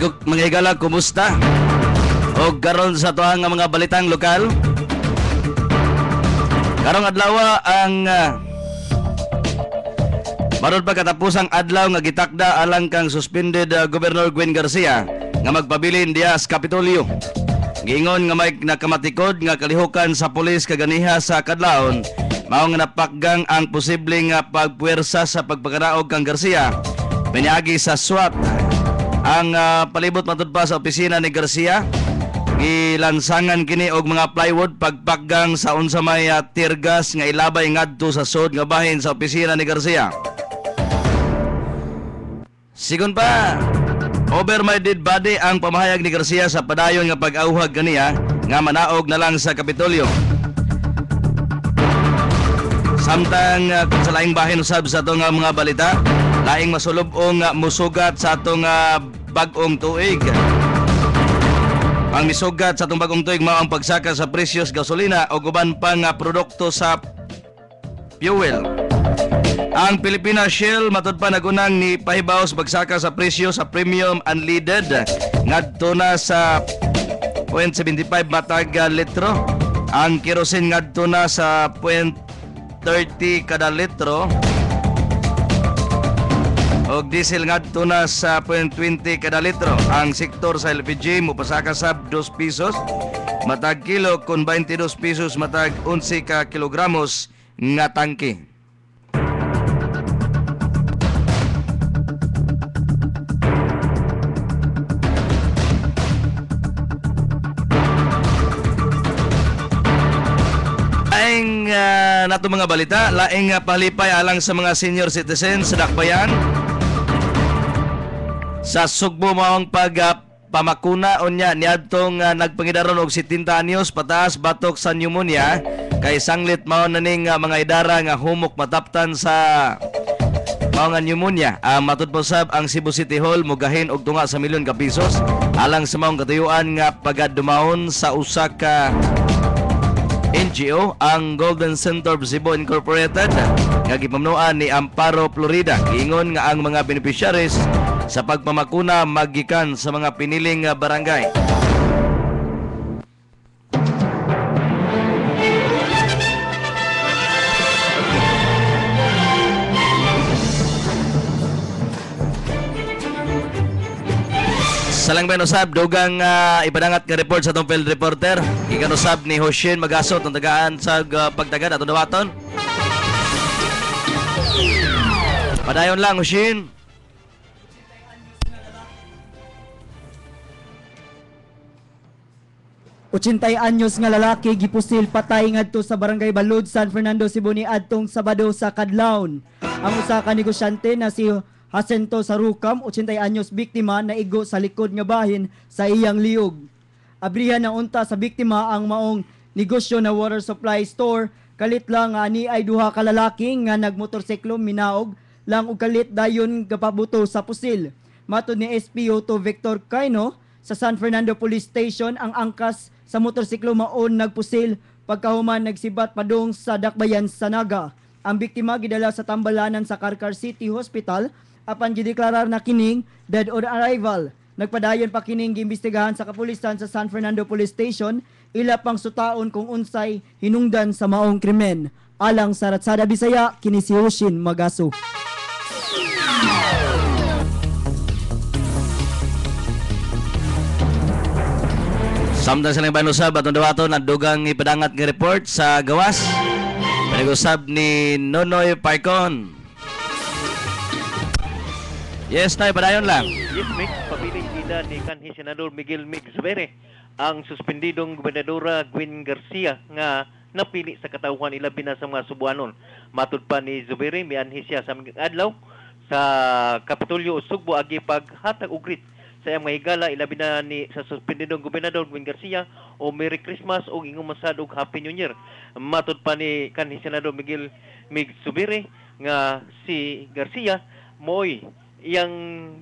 mga higala, kumusta? O karon sa tuang nga mga balitang lokal. Karong adlaw ang maron pa katapusang adlaw nga gitakda alang kang suspended Governor Gwen Garcia nga magpabilin diya sa Kapitolyo. Giingon nga may nakamatikod nga kalihukan sa pulis kaganiha sa kadlawon mao nga napakgang ang posibleng pagpuwersa sa pagpakadaog kang Garcia piniagi sa SWAT. Ang palibot matud pa sa opisina ni Garcia, gilansangan kini og mga plywood pagpakgang sa unsa may tear gas nga ilabay ngadto sa sud nga bahin sa opisina ni Garcia. Sigon pa, over my dead body ang pamahayag ni Garcia sa padayon nga pag-auhag kaniya nga manaog na lang sa Kapitolyo. Samtang kung sa laing bahin usab sa atong mga balita, laing masulubong musugat sa atong bagong tuig. Ang misugat sa atong bagong tuig mao ang pagsaka sa presyos gasolina o guban pang produkto sa fuel. Ang Philippine Shell matud pa nagunang ni pahibaw sa pagsaka sa presyo sa premium unleaded ngadto na sa 0.75 matag litro. Ang kerosene ngadto na sa 0.30 kada litro. Og diesel ngadto na sa 0.20 kada litro. Ang sektor sa LPG mupasaka sa 2 pesos matag kilo kun 22 pesos matag 11 ka kilogramos nga tangke. Laing nato mga balita, laing palipay alang sa mga senior citizens sa dakbayan. Sa Sugbo maong pamakuna unya niadtong nagpangidaron og 70 anyos pataas batok sa pneumonia kay sanglit mao naning mga idara nga humok mataptan sa mao nga pneumonia. Matud po sab ang Cebu City Hall mugahin og tunga sa milyon ka pesos alang sa maong katuyuan nga pagadumahon sa usa ka NGO, ang Golden Center of Cebu Incorporated nga gipamnuan ni Amparo Florida. Giingon nga ang mga beneficiaries sa pagpamakuna magikan sa mga piniling barangay. Salang ba usab dugang ipadangat nga report sa atong field reporter. Ikan usab ni Hoshin Magasot ang tagaan sa pagtagad atong dawaton. Padayon lang Hoshin. 80 anyos nga lalaki gipusil patay ngadto sa Barangay Balud, San Fernando, Cebu niadtong Sabado sa kadlawon. Ang usa ka negosyante na si Jacinto Sarukam, 80 anyos, biktima na igo sa likod nga bahin sa iyang liog. Abrihan na unta sa biktima ang maong negosyo na water supply store. Kalit lang ani ay duha ka lalaki nga nagmotorsiklo minaog lang og kalit dayon gapabuto sa pusil. Matud ni SP Otto Victor Caino sa San Fernando Police Station, ang angkas sa motorsiklo maon nagpusil pagkahuman nagsibat padung sa dakbayan sa Naga. Ang biktima gidala sa tambalanan sa Carcar City Hospital apan gideklarar na kining dead on arrival. Nagpadayon pa kining giimbestigahan sa kapulisan sa San Fernando Police Station ila pang sutaon kung unsay hinungdan sa maong krimen. Alang sa Ratsada Bisaya, kini si Hoshin Magaso. Samtang sa lang usab atong dawaton ang dugang ipadangat nga report sa gawas. Panag-usab ni Nonoy Parcon. Yes, Nay, padayon lang. Yes, Mick. Pabiling ida ni kanhi Senador Miguel Mig Zubere ang suspendidong Gobernadora Gwen Garcia nga napili sa katauhan ilabi na sa mga Subuanon. Matud pa ni Zubere, mianhi siya sa mga adlaw sa Kapitolyo Sugbo agi paghatag og grit sa iyang mga higala ilabi na ni sa suspendidong Gobernador Gwen Garcia o Merry Christmas o ingong masad og Happy New Year. Matud pa ni kanhi Senador Miguel Mig Zubere nga si Garcia moy iyang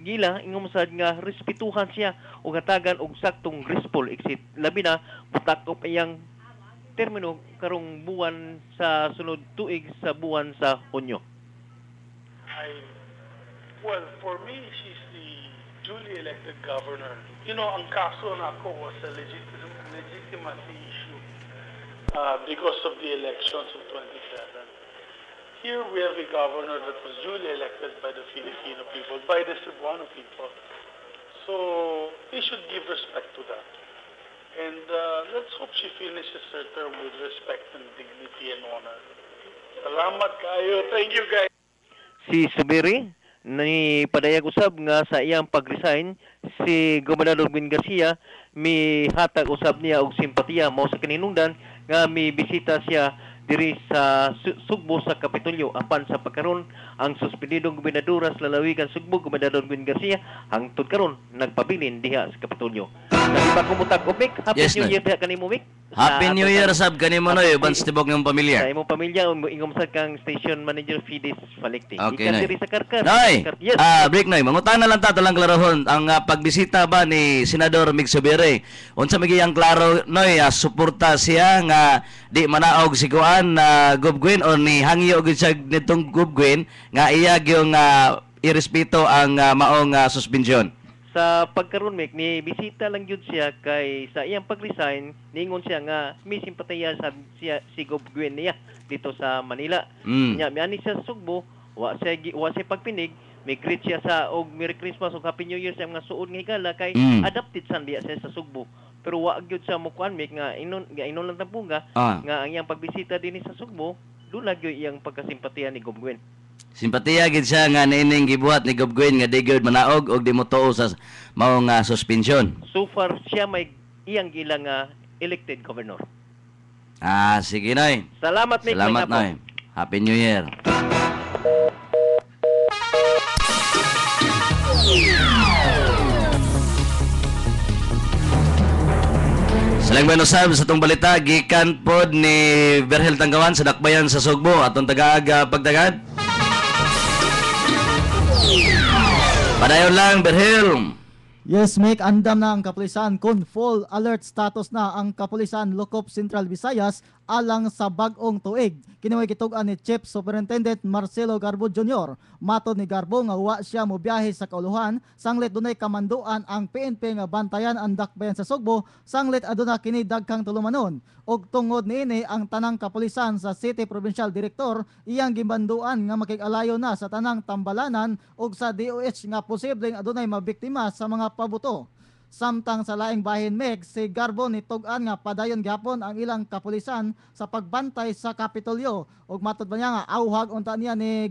gila ingong masad nga respetuhan siya o hatagan og saktong graceful exit labi na butak-op iyang termino karong buwan sa sunod tuig sa buwan sa Hunyo. Well, for me, she's the duly elected governor. You know, ang kaso na ako was a legitimacy issue because of the elections of 27. Here we have a governor that was duly elected by the Filipino people, by the Cebuano people. So they should give respect to that. And let's hope she finishes her term with respect and dignity and honor. Salamat kayo. Thank you, guys. Si Subiri ni padayag usab nga sa iyang pag-resign si Gobernador Gwen Garcia mi hatag usab niya og simpatiya mao sa kaninungdan nga mi bisita siya diri sa Sugbo sa Kapitolyo apan sa pagkaron ang suspendidong gobernadora sa lalawigan Sugbo Gobernador Gwen Garcia hangtod karon nagpabilin diha sa Kapitolyo. Dali ba kumutak Opik? Happy Yes, New Noy. Year diha kanimo Mik. Happy New Year sab kanimo noy uban sa tibok ng Sa pamilya. imong pamilya ingom sa kang station manager Fides Falecti. Okay, Ikan Noy. diri sa Karkar. Noy, Yes. break Noy. Mangutana lang ta talang klarahon ang pagbisita ba ni Senador Mig Subiri. Unsa magiyang klaro Noy, suporta siya nga di manaog si Kuan na Gubgwin o ni hangyo gid siya nitong Gubgwin nga iya gyung irespeto ang maong suspensyon. Sa pagkaron Mik ni bisita lang gyud siya kay sa iyang pag-resign ningon siya nga may simpatiya sa siya si Gob Gwen niya dito sa Manila. Mm. Nya miani siya sa Sugbo, wa siya pagpinig, may greet siya sa og Merry Christmas ug Happy New Year sa mga suod nga higala kay adapted san diya siya sa Sugbo. Pero wa gyud sa mukuan Mik nga inon lang tampunga nga ang iyang pagbisita dinhi sa Sugbo, dula gyud iyang pagkasimpatiya ni Gob Gwen. Simpatiya gid siya nga nining gibuhat ni Gubgwin nga di gyud manaog og di mo tuo sa maong suspensyon. So far siya may iyang gilang elected governor. Sige Noy. Salamat Mik. Salamat Noy. Happy New Year. Salang manusab sa itong balita, gikan pod ni Berhel Tanggawan sa Dakbayan sa Sugbo atong tagaag pagtagad. Padayon lang, Berhel. Yes, Mick, andam na ang kapulisan kun full alert status na ang kapulisan Locop Central Visayas alang sa bag-ong tuig. Kiniway gitugan ni Chief Superintendent Marcelo Garbo Jr. Matod ni Garbo nga wa siya mobiyahe sa kauluhan, sanglit dunay kamanduan ang PNP nga bantayan ang dakbayan sa Sugbo, sanglit aduna kini dagkang tulumanon. Og tungod niini ang tanang kapulisan sa City Provincial Director iyang gimbanduan nga makig-alayo na sa tanang tambalanan og sa DOH nga posibleng adunay mabiktima sa mga pabuto. Samtang sa laing bahin Meg, si Garbo nitugan nga padayon gyapon ang ilang kapulisan sa pagbantay sa Kapitolyo. Og matod ba niya nga auhag unta niya ni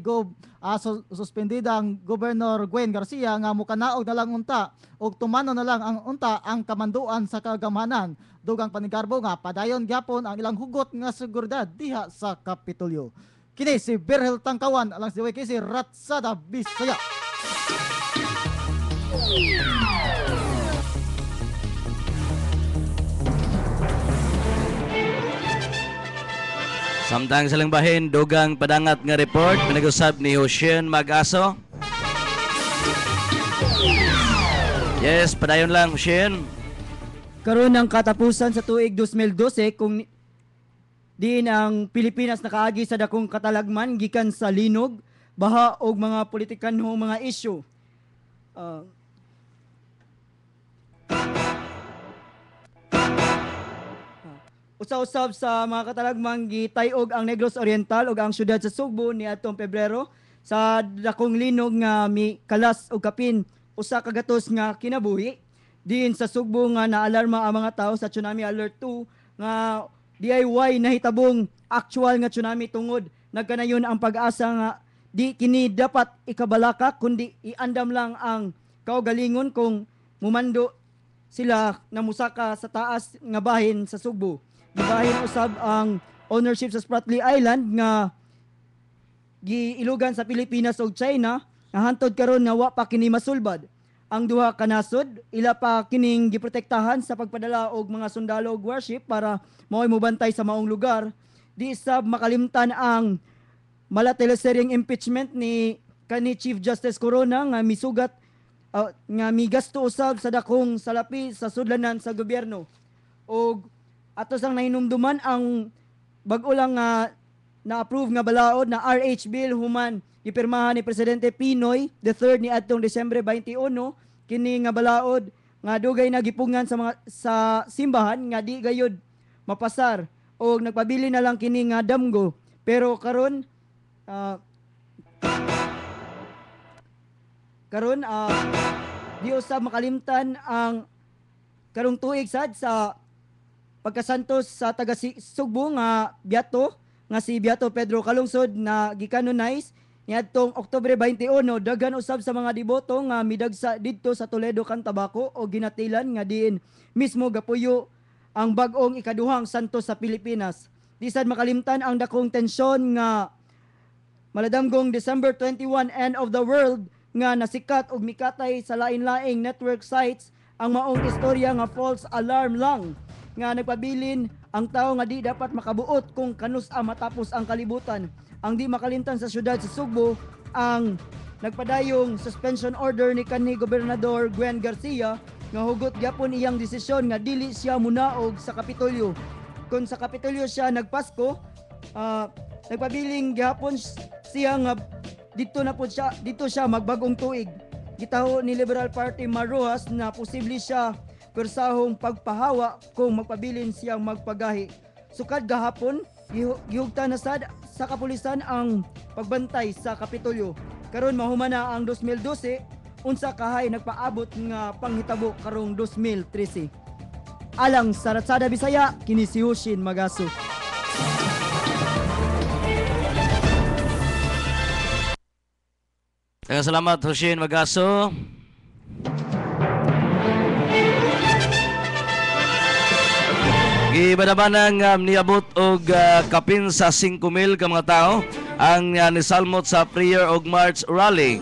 suspendidang Gobernador Gwen Garcia nga mukanaog na lang unta og tumano na lang ang unta ang kamanduan sa kagamhanan. Dugang pa ni Garbo nga padayon gyapon ang ilang hugot nga seguridad diha sa Kapitolyo. Kini si Berhel Tangkawan alang si si Ratsada Bisaya. Samtang sa bahin, dugang padangat nga report, pinag-usab ni Hosien Mag-aso. Yes, padayon lang, Hosien. Karon ng katapusan sa tuig 2012 kung diin ang Pilipinas nakaagi sa dakong katalagman gikan sa linog, baha og mga politikanhong mga issue. Usa-usab sa mga katalagmang gitayog ang Negros Oriental ug ang syudad sa Sugbo ni atong Pebrero sa dakong linog nga mi kalas og kapin usa ka gatos nga kinabuhi diin sa Sugbo nga naalarma ang mga tao sa Tsunami Alert 2 nga DIY nahitabong actual nga tsunami tungod nagkanayon ang pag-asa nga di kini dapat ikabalaka kundi iandam lang ang kaugalingon kung mumando sila na musaka sa taas nga bahin sa Sugbo. Gibahin usab ang ownership sa Spratly Island nga giilugan sa Pilipinas ug China nga hantod karon nga wa pa kini masulbad. Ang duha ka nasod ila pa kining giprotektahan sa pagpadala og mga sundalo og warship para mao'y mobantay sa maong lugar. Di sab makalimtan ang malateleseryeng impeachment ni kani Chief Justice Corona nga misugat nga migasto usab sa dakong salapi sa sudlanan sa gobyerno. Og ato sang nahinumduman ang bag-o lang nga na-approve nga balaod na RH bill human gipirmahan ni Presidente Pinoy the 3rd ni adtong Disyembre 21 kini nga balaod nga dugay nagipungan sa simbahan nga di gayud mapasar o nagpabili na lang kini nga damgo. Pero karon di usab makalimtan ang karong tuig sad sa pagkasantos sa taga Sugbo nga Beato nga si Beato Pedro Calungsod na gikanonize niadtong Oktubre 21. Daghan usab sa mga deboto nga midagsa didto sa Toledo kan Tabaco o ginatilan nga diin mismo gapuyo ang bag-ong ikaduhang santos sa Pilipinas. Di sad makalimtan ang dakong tensyon nga maladamgong December 21 end of the world nga nasikat og mikatay sa lain-laing network sites ang maong istorya nga false alarm lang nga nagpabilin ang tao nga di dapat makabuot kung kanus-a matapos ang kalibutan. Ang di makalimtan sa syudad sa Sugbo ang nagpadayong suspension order ni kanhi Gobernador Gwen Garcia nga hugot gyapon iyang desisyon nga dili siya munaog sa Kapitolyo. Kung sa Kapitolyo siya nagpasko, nagpabiling gyapon siya nga dito siya magbagong tuig. Gitaho ni Liberal Party Maruhas na posible siya persahong pagpahawa kung magpabilin siyang magpagahi. Sukad gahapon, gihugta na sad sa kapulisan ang pagbantay sa Kapitolyo. Karon mahuman na ang 2012, unsa kahay nagpaabot nga panghitabo karong 2013. Alang sa Ratsada Bisaya, kini si Hushin Magaso. Salamat Hushin Magaso. Gibadabanang niabot og kapin sa 5,000 ka mga tao ang nisalmot sa prayer og March rally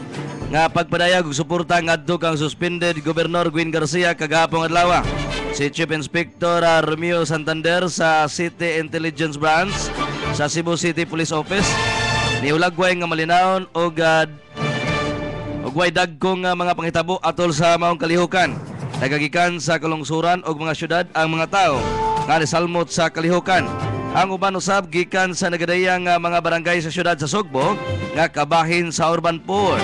nga pagpadayag og suporta ngadto kang suspended Gobernador Gwen Garcia kagahapon adlaw. Si Chief Inspector Romeo Santander sa City Intelligence Branch sa Cebu City Police Office niulagway nga malinawon og way dagkong mga panghitabo atol sa maong kalihukan. Nagagikan sa kalungsuran og mga syudad ang mga tao nga nisalmot sa kalihukan. Ang uban usab gikan sa nagadayang mga barangay sa syudad sa Sugbo nga kabahin sa urban poor.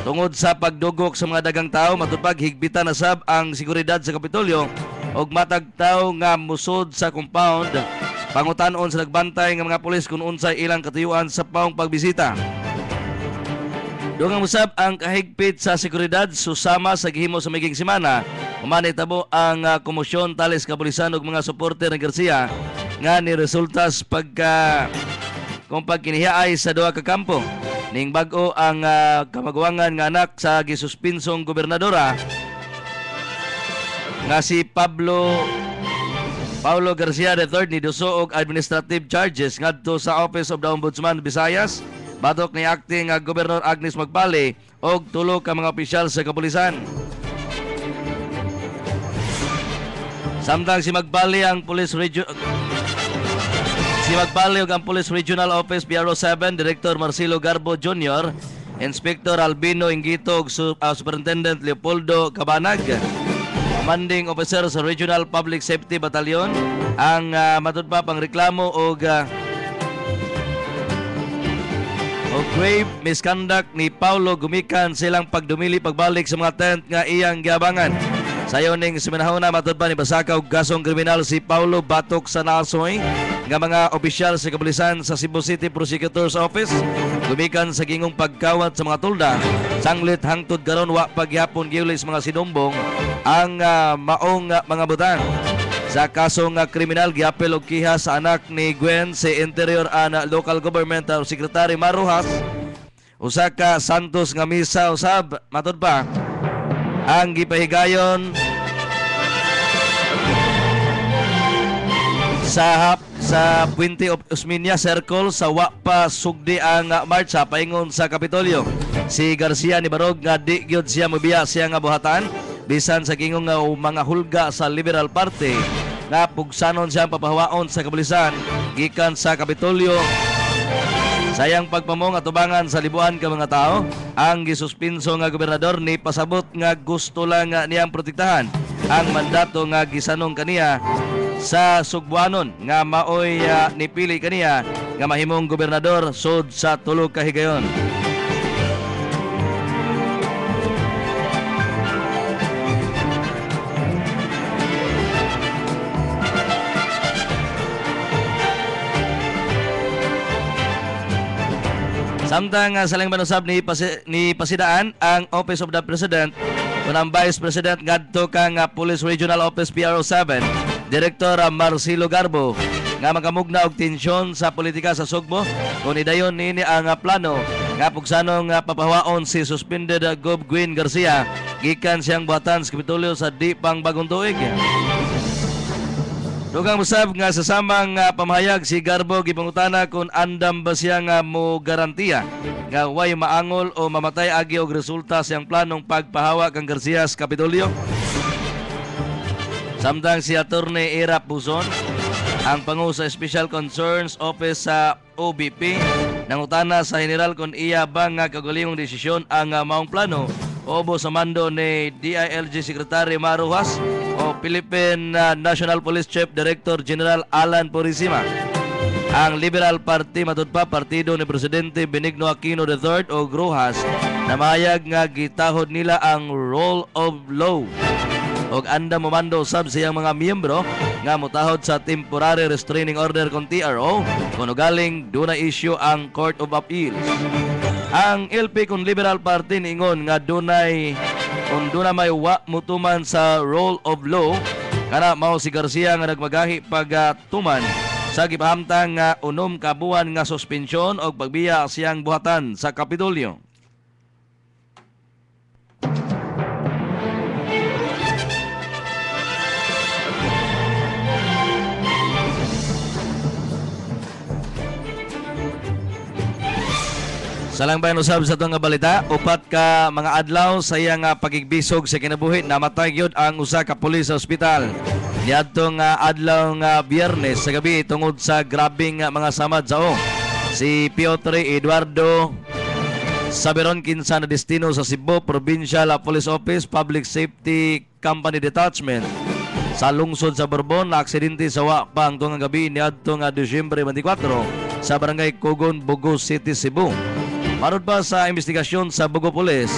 Tungod sa pagdugok sa mga dagang tao, matupag higbitan na sab ang seguridad sa Kapitolyo og matag tao nga musod sa compound. Pangutan-on sa nagbantay nga mga pulis kung unsay ilang katuyuan sa paong pagbisita. Dungang usab ang kahigpit sa seguridad susama sa gihimo sa miging semana. Umanitabo ang komosyon talis kapulisan ug mga suporter ni Garcia nga ni resulta sa pagkinihiay sa duha ka kampo. Ning bag-o ang kamagwangan nga anak sa gisuspinsong gobernadora nga si Paulo Garcia III ni duso og administrative charges ngadto sa Office of the Ombudsman Visayas. Batok ni acting Gobernador Agnes Magbali og tulo ka mga opisyal sa kapulisan. Samtang si Magbali ang Police ug ang Police Regional Office Bureau 7 Director Marcelo Garbo Jr., Inspector Albino Ingito ug Superintendent Leopoldo Cabanag, Commanding Officer sa Regional Public Safety Battalion ang matud pa pangreklamo og grave misconduct ni Paulo gumikan silang pagdumili pagbalik sa mga tent nga iyang giabangan. Sayo ning seminahona matud pa ni basaka og gasong kriminal si Paulo batok sa nasoy nga mga opisyal sa kapulisan sa Cebu City Prosecutor's Office gumikan sa gingong pagkawat sa mga tulda sanglit hangtod karon wa pagyapon giuli sa mga sinumbong ang maong mga butang. Sa kasong kriminal giapel og kiha sa anak ni Gwen si Interior and Local Government Secretary Maruhas. Usa ka Santos nga misa usab matud pa ang gipahigayon sa Puente of Osmeña Circle sa wa pa sugdi ang marcha paingon sa Kapitolyo. Si Garcia ni barog nga di gyud siya mobiya siya nga buhatan bisan sa gingong mga hulga sa Liberal Party na pugsanon siyang papahawaon sa kapulisan gikan sa Kapitolyo. Sayang pagpamong atubangan sa libuan ka mga tao, ang gisuspinso nga gobernador ni pasabot nga gusto lang niyang protektahan ang mandato nga gisanong kaniya sa Sugbuanon nga maoy nipili kaniya nga mahimong gobernador sud sa tulo ka higayon. Samtang sa lang manusab ni pasidaan ang Office of the President kunang Vice President ngadto kang Police Regional Office PRO 7 Director Marcelo Garbo nga makamugna og tensyon sa politika sa Sugbo kung idayon nini ang plano nga pugsanong papahawaon si suspended Gov. Gwin Garcia gikan siyang buhatan sa Kapitolyo sa di pang bagong tuig. Dugang usab nga sa samang pamahayag si Garbo gipangutana kung andam ba siya nga mo garantiya nga way maangol o mamatay agi og resulta siyang planong pagpahawa kang Garcia sa Kapitolyo. Samtang si Attorney Ira Puzon, ang pangu sa Special Concerns Office sa OBP, nangutana sa general kung iya ba nga kagulingong desisyon ang maong plano obo sa mando ni DILG Secretary Maruhas o Philippine National Police Chief Director General Alan Purisima. Ang Liberal Party matud pa partido ni Presidente Benigno Aquino III o Rojas na mahayag nga gitahod nila ang rule of law og anda momando sab siyang mga miyembro nga motahod sa temporary restraining order kon TRO kuno galing duna issue ang Court of Appeals. Ang LP kun Liberal Party ningon nga dunay may wa mutuman sa rule of law kana mao si Garcia nga nagmagahi pagtuman sa gipahamtang nga 6 ka buwan nga suspensyon og pagbiya siyang buhatan sa Kapitolyo. Salang bayan usab sa itong balita, upat ka mga adlaw sa iyang pagigbisog sa kinabuhi, namatay gyud ang usa ka pulis sa ospital. Niadtong adlaw nga Biyernes sa gabi tungod sa grabing mga samad sa si Piotr Eduardo Saberon kinsa na destino sa Cebu Provincial Police Office Public Safety Company Detachment sa lungsod sa Borbon na aksidente sa wa pa ang tungang gabi niadtong Disyembre 24 sa barangay Cogon, Bugos City, Cebu. Manod pa sa investigasyon sa Bugo Police,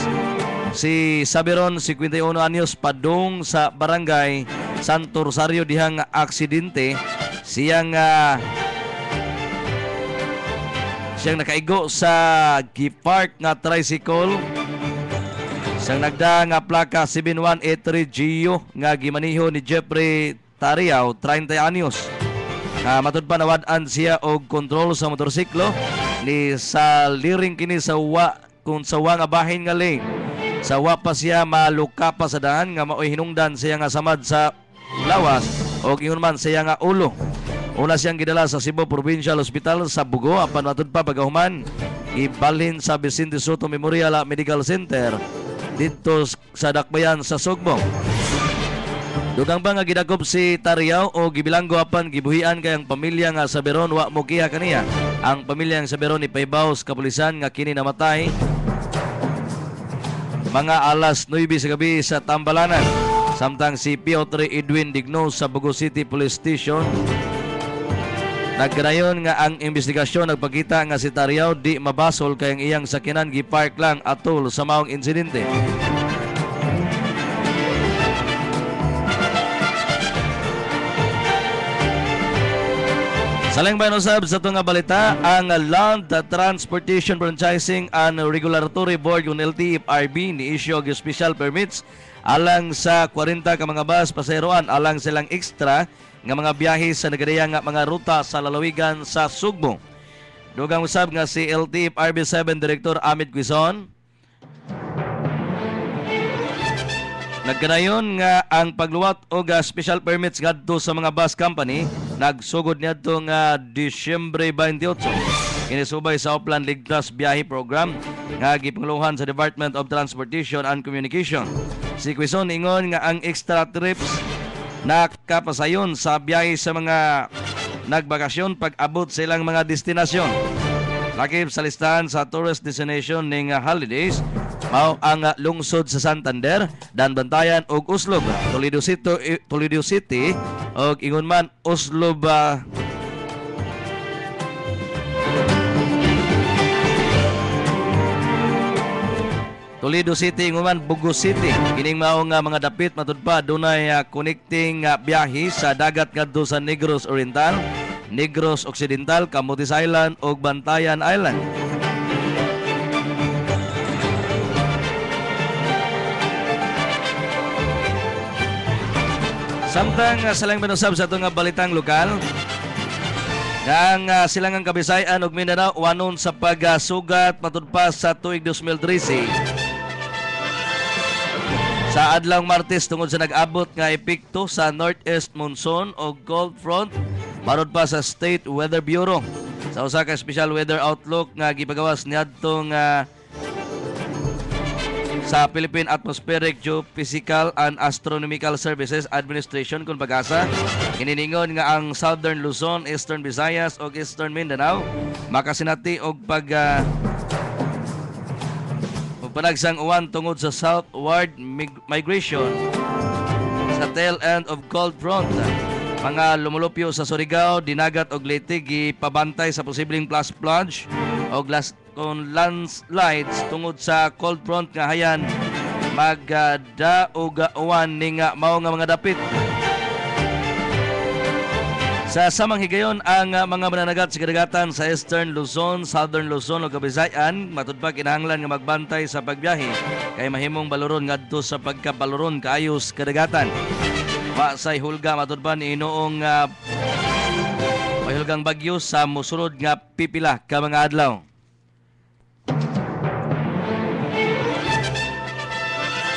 si Saberon, 51 anyos, padung sa barangay Santo Rosario dihang aksidente. Siyang nakaigo sa gipark nga tricycle. Siyang nagda nga plaka 7183 Gio nga gimaniho ni Jeffrey Tariao, 30 anyos. Matud pa nawad-an siya og kontrol sa motorsiklo ni sa liring kini sa wa nga bahin nga lane. Sa wa pa siya maluka pa sa daan nga maoy hinungdan siya nga samad sa lawas o ingon man siya nga ulo. Una siyang gidala sa Cebu Provincial Hospital sa Bugo apan matud pa pagahuman ibalhin sa Vicente Soto Memorial Medical Center dito sa Dakbayan sa Sugbo. Dugang ba nga gidakop si Tariao o gibilanggo apan gibuhian kay ang pamilya nga Saberon wa mo kiha kaniya. Ang pamilya nga Saberon ni Paybaos kapulisan nga kini namatay mga alas 9 sa gabi sa Tambalanan. Samtang si Piotr Edwin Digno sa Bugo City Police Station nagkanayon nga ang investigasyon nagpakita nga si Tariao di mabasol kay ang iyang sakinan gipark lang atol sa maong insidente. Saling bayan usab sa itong balita, ang Land Transportation Franchising and Regulatory Board yung LTFRB ni-issue og special permits alang sa 40 ka mga bus paseroan alang silang extra nga mga biyahe sa nagadayang mga ruta sa lalawigan sa Sugbo. Dugang usab nga si LTFRB 7 Director Amit Quizon nagkanayon nga ang pagluwat og special permits ngadto sa mga bus company nagsugod niadtong Disyembre 28. Kinisubay sa Upland Ligtas Biyahe Program nga gipangluhan sa Department of Transportation and Communication. Si Quizon ingon nga ang extra trips nakapasayon sa biyahe sa mga nagbakasyon pag-abot sa ilang mga destinasyon. Lakip sa listahan sa tourist destination ning holidays mao ang lungsod sa Santander, Danbantayan ug Uslob, Toledo City ug ingon man Uslob Toledo City, ingon man Bugos City. Kining mao nga mga dapit matud pa dunay connecting biyahe sa dagat ngadto sa Negros Oriental, Negros Occidental, Camotes Island ug Bantayan Island. Samtang sa lang manusab sa itong balitang lokal, ng silangang Kabisayan ug Mindanao wanon sa pagsugat matud pa sa tuig 2013 sa adlawng Martes tungod sa nag-abot nga epekto sa northeast monsoon o cold front marod pa sa State Weather Bureau sa usa ka special weather outlook nga gipagawas niadtong sa Philippine Atmospheric Geophysical and Astronomical Services Administration kung pag-asa. Kininingon nga ang Southern Luzon, Eastern Visayas o Eastern Mindanao makasinati og panagsang uwan tungod sa southward migration sa tail end of cold front. Mga lumulupyo sa Surigao, Dinagat o Leyte gipabantay sa posibleng flash flood o landslides tungod sa cold front nga hayan magdaogawan ning mao nga mga dapit. Sa samang higayon ang mga mananagat sa kadagatan sa Eastern Luzon, Southern Luzon o Kabisayan matud pa kinahanglan nga magbantay sa pagbiyahe kay mahimong baluron ngadto sa pagkabaluron kaayos kadagatan. Wa say hulga matud pa ni inoong mahulgang bagyo sa mosunod nga pipila ka mga adlaw.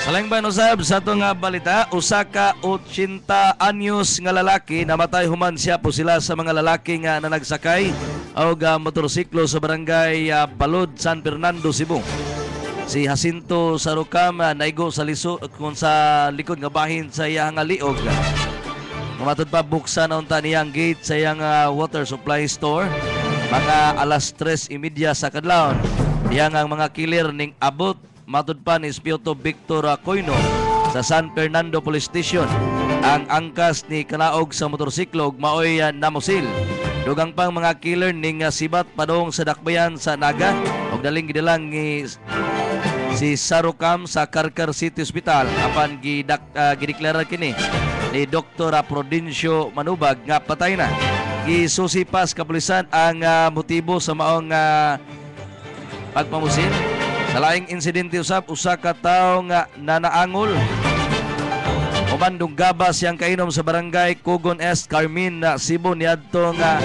Salangban usab sa itong balita, usa ka 80 anyos nga lalaki namatay human siya po sila sa mga lalaki nga nagsakay og motorsiklo sa barangay Balod, San Fernando, Cebu. Si Jacinto Sarukam naigo sa kung sa likod nga bahin sa iyang liog. Mamatod pa buksan na unta niyang gate sa iyang water supply store. Mga alas 3:30 sa kadlawon. Iyang ang mga killer ning abot matud pa ni Espioto Victor Coino sa San Fernando Police Station. Ang angkas ni kalaog sa motorsiklo maoy namusil. Dugang pang mga killer ning sibat padong sa dakbayan sa Naga ug daling gidalang ni si Sarukam sa Karkar City Hospital apan gideklara kini ni Dr. Prudencio Manubag nga patay na. Gisusipas kapulisan ang motibo sa maong pagpamusil. Sa laing insidente usab usa ka tawo nga nanaangol umandong gabas siyang kainom sa barangay Kugon Est, Carmen, Cebu niadto nga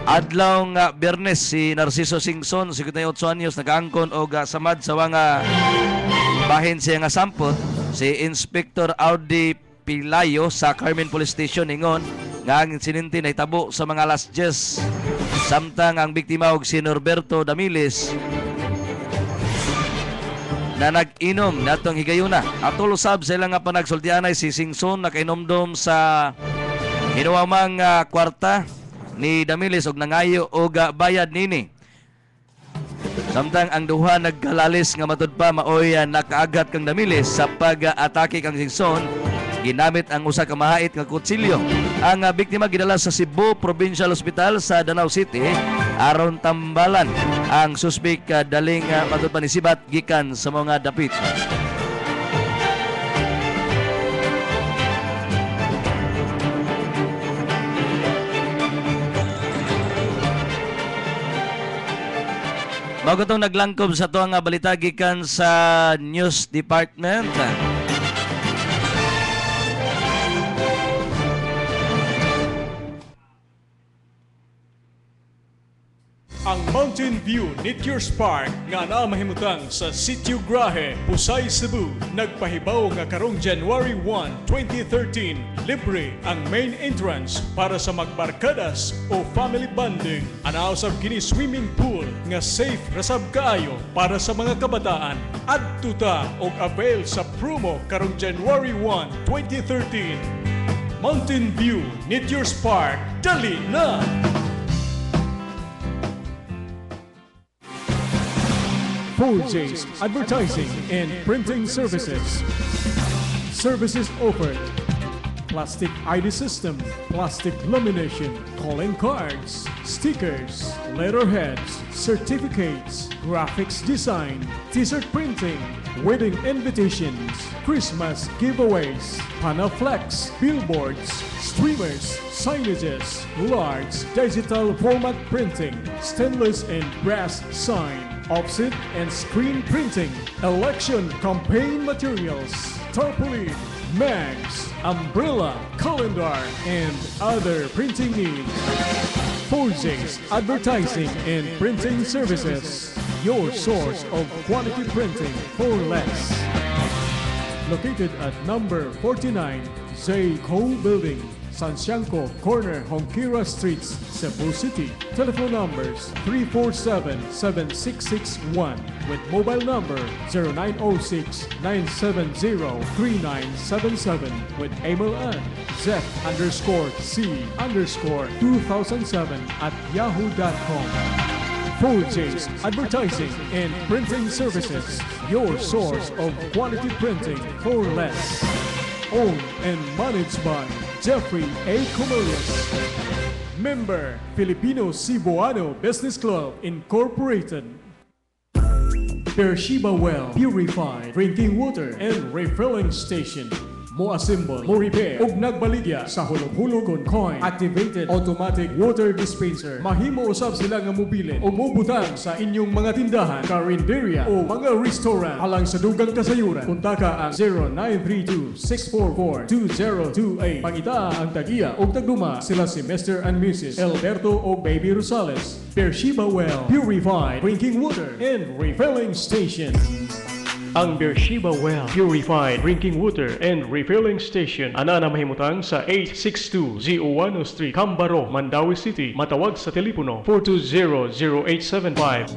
adlaw nga Biyernes. Si Narciso Singson, 58 anyos, nakaangkon og samad sa mga bahin siya nga sampot. Si Inspector Audi Pilayo sa Carmen Police Station ingon nga ang insidente nahitabo sa mga alas 10. Samtang ang biktima og si Norberto Damiles na nag-inom natong higayuna. Atol usab sa ilang nga panagsultianay si Singson nakainomdom sa hinuamang kwarta ni Damiles og nangayo og bayad nini. Samtang ang duha nagkalalis nga matud pa maoy nakaagat kang Damiles sa pag-atake kang Singson. Ginamit ang usa ka mahait nga kutsilyo. Ang biktima gidala sa Cebu Provincial Hospital sa Danau City aron tambalan. Ang suspek daling matud pa ni sibat gikan sa mga dapit. Bago itong naglangkob sa ito ang balita gikan sa News Department. Ang Mountain View Nature Park nga naa mahimutang sa Sitio Grahe, Pusay, Cebu, nagpahibaw nga karong January 1, 2013, libre ang main entrance para sa magbarkadas o family bonding. Anausab kini swimming pool nga safe rasab kaayo para sa mga kabataan. Adto ta og avail sa promo karong January 1, 2013. Mountain View Nature Park, dali na! J's Advertising and Printing Services. Services offered: plastic ID system, plastic lamination, calling cards, stickers, letterheads, certificates, graphics design, t-shirt printing, wedding invitations, Christmas giveaways, Panaflex, billboards, streamers, signages, large digital format printing, stainless and brass sign, offset and screen printing, election campaign materials, tarpaulin, mags, umbrella, calendar, and other printing needs. 4J's Advertising and Printing Services, your source of quality printing for less. Located at number 49 Zayco Building, Sansianco Corner, Honquira Streets, Cebu City. Telephone numbers 347-7661 with mobile number 0906-970-3977 with email at zef_c_2007@yahoo.com. 4J's Advertising and Printing Services, your source of quality printing for less. Owned and managed by Jeffrey A. Comelius. Member, Filipino Cebuano Business Club, Incorporated. Beersheba Well Purified Drinking Water and Refilling Station. Mo-assemble, mo-repair, ug nagbaligya sa hulog-hulog coin activated automatic water dispenser. Mahimo usab sila nga mobilin o mobutang sa inyong mga tindahan, karinderya o mga restaurant alang sa dugang kasayuran. Kuntaka ang 0932-644-2028. Pangita ang tagiya o tagduma sila si Mr. and Mrs. Alberto o Baby Rosales. Beersheba Well Purified Drinking Water and Refilling Station. Ang Beersheba Well Purified Drinking Water and Refilling Station ana na mahimutang sa 862 Zioano Street, Cambaro, Mandawi City. Matawag sa telepono 420-0875.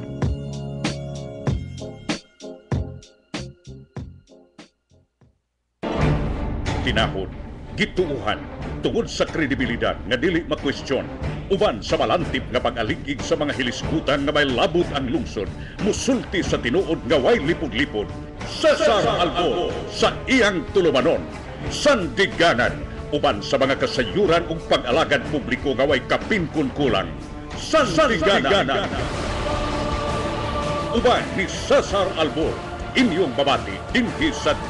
Tinahod, gituuhan, tungod sa kredibilidad nga dili makwestiyon, uban sa malantip nga pag-aligig sa mga hilisgutan nga may labot ang lungsod, musulti sa tinuod nga way lipod-lipod. Cesar Albo sa iyang tulumanon, sandiganan, uban sa mga kasayuran ug pag-alagad publiko nga way kapinkun kulang. Sandiganan. Uban ni Cesar Albo, inyong babati dinhi sa